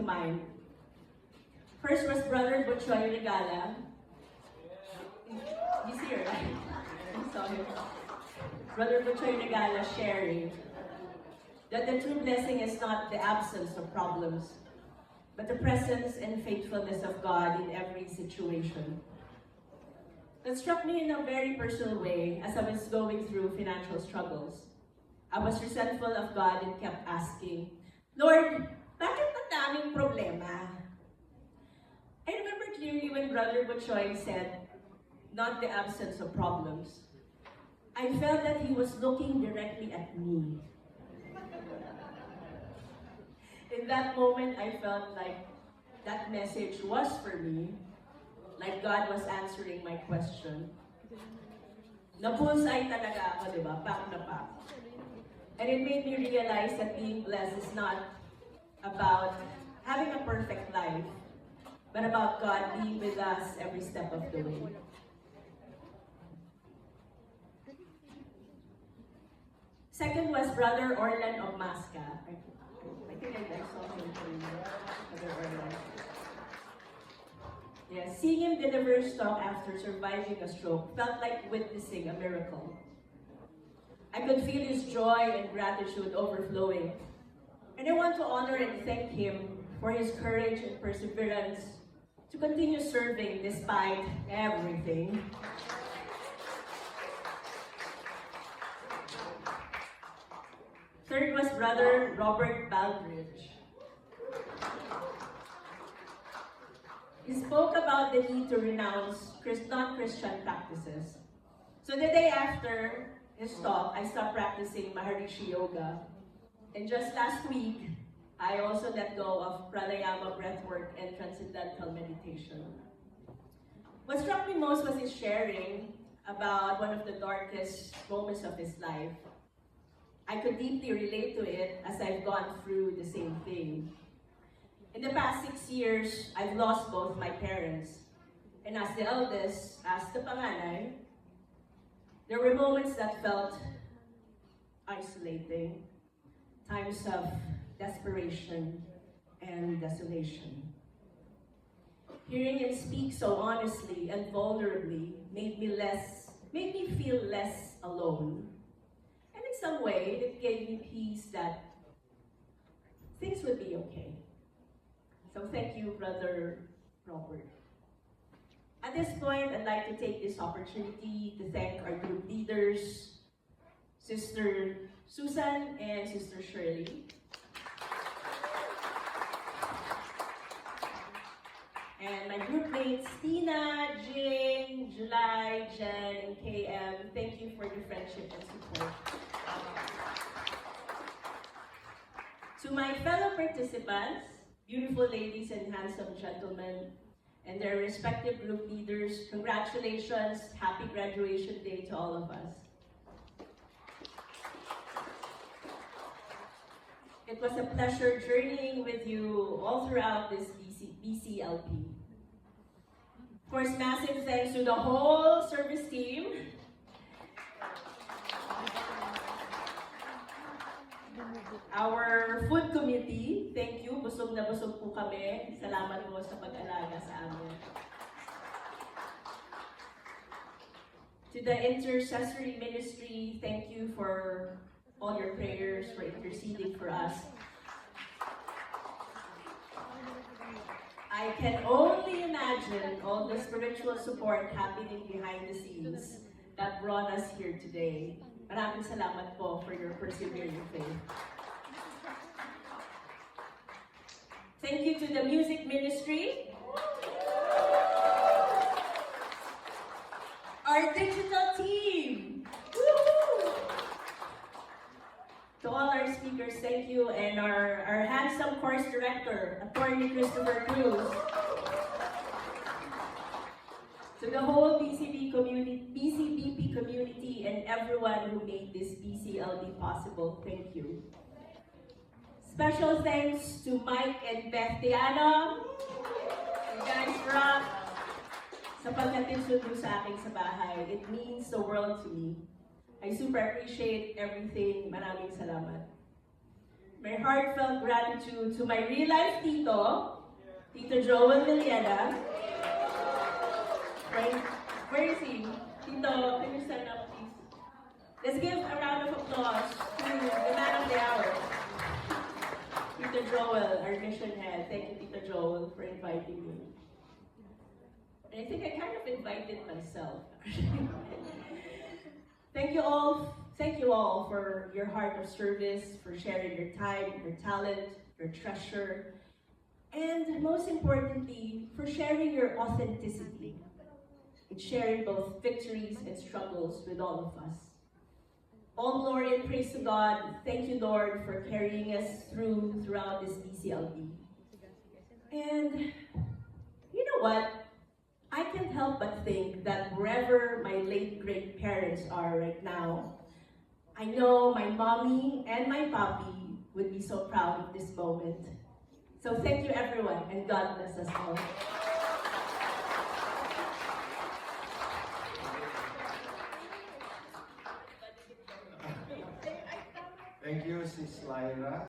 mind. First was Brother Butchoy Regala. He's here, right? I saw him. Brother Butchoy Regala sharing that the true blessing is not the absence of problems, but the presence and faithfulness of God in every situation. That struck me in a very personal way as I was going through financial struggles. I was resentful of God and kept asking, Lord, bakit ang daming problema? I remember clearly when Brother Butchoy said, not the absence of problems. I felt that he was looking directly at me. In that moment, I felt like that message was for me, like God was answering my question. Nabulsay talaga ako, di ba? Pak na pak. And it made me realize that being blessed is not about having a perfect life, but about God being with us every step of the way. Second was Brother Orlan of Masca. I think I saw him from Brother Orlan. Yeah, seeing him deliver his talk after surviving a stroke felt like witnessing a miracle. I could feel his joy and gratitude overflowing. And I want to honor and thank him for his courage and perseverance to continue serving despite everything. Third was Brother Robert Baldridge. He spoke about the need to renounce non-Christian practices. So the day after his talk, I stopped practicing Maharishi Yoga. And just last week, I also let go of pranayama, breathwork, and transcendental meditation. What struck me most was his sharing about one of the darkest moments of his life. I could deeply relate to it as I've gone through the same thing. In the past 6 years, I've lost both my parents. And as the eldest, as the panganay, there were moments that felt isolating, times of desperation and desolation. Hearing him speak so honestly and vulnerably made me feel less alone. And in some way, it gave me peace that things would be okay. So thank you, Brother Robert. At this point, I'd like to take this opportunity to thank our group leaders, Sister Susan and Sister Shirley. And my group mates, Tina, Jane, July, Jen, and KM, thank you for your friendship and support. To my fellow participants, beautiful ladies and handsome gentlemen, and their respective group leaders, congratulations, happy graduation day to all of us. It was a pleasure journeying with you all throughout this BCLP. Of course, massive thanks to the whole service team. Our food committee, thank you. Busog na busog po kami. Salamat po sa pag-alaga sa amin. To the intercessory ministry, thank you for all your prayers, for interceding for us. I can only imagine all the spiritual support happening behind the scenes that brought us here today. Maraming salamat po for your persevering faith. Thank you to the music ministry, our digital team, woo-hoo! To all our speakers, thank you, and our handsome course director, Attorney Christopher Cruz. To the whole BCBP community and everyone who made this BCLB possible, thank you. Special thanks to Mike and Beth Tiano. You guys rock. Sa paghatid sundo sa akin sa bahay, it means the world to me. I super appreciate everything. Maraming salamat. my heartfelt gratitude to my real-life Tito, Tito Joel Villeda. Right? Where is he? Tito, can you stand up, please? Let's give a round of applause to the man of the hour, Tito Joel, our mission head. Thank you, Tito Joel, for inviting me. And I think I kind of invited myself. Thank you all for your heart of service, for sharing your time, your talent, your treasure, and most importantly, for sharing your authenticity in sharing both victories and struggles with all of us. All glory and praise to God. Thank you, Lord, for carrying us throughout this DCLB. And you know what? I can't help but think that wherever my late great parents are right now, I know my mommy and my papi would be so proud of this moment. So thank you everyone, and God bless us all. Thank you, Sis Lyra.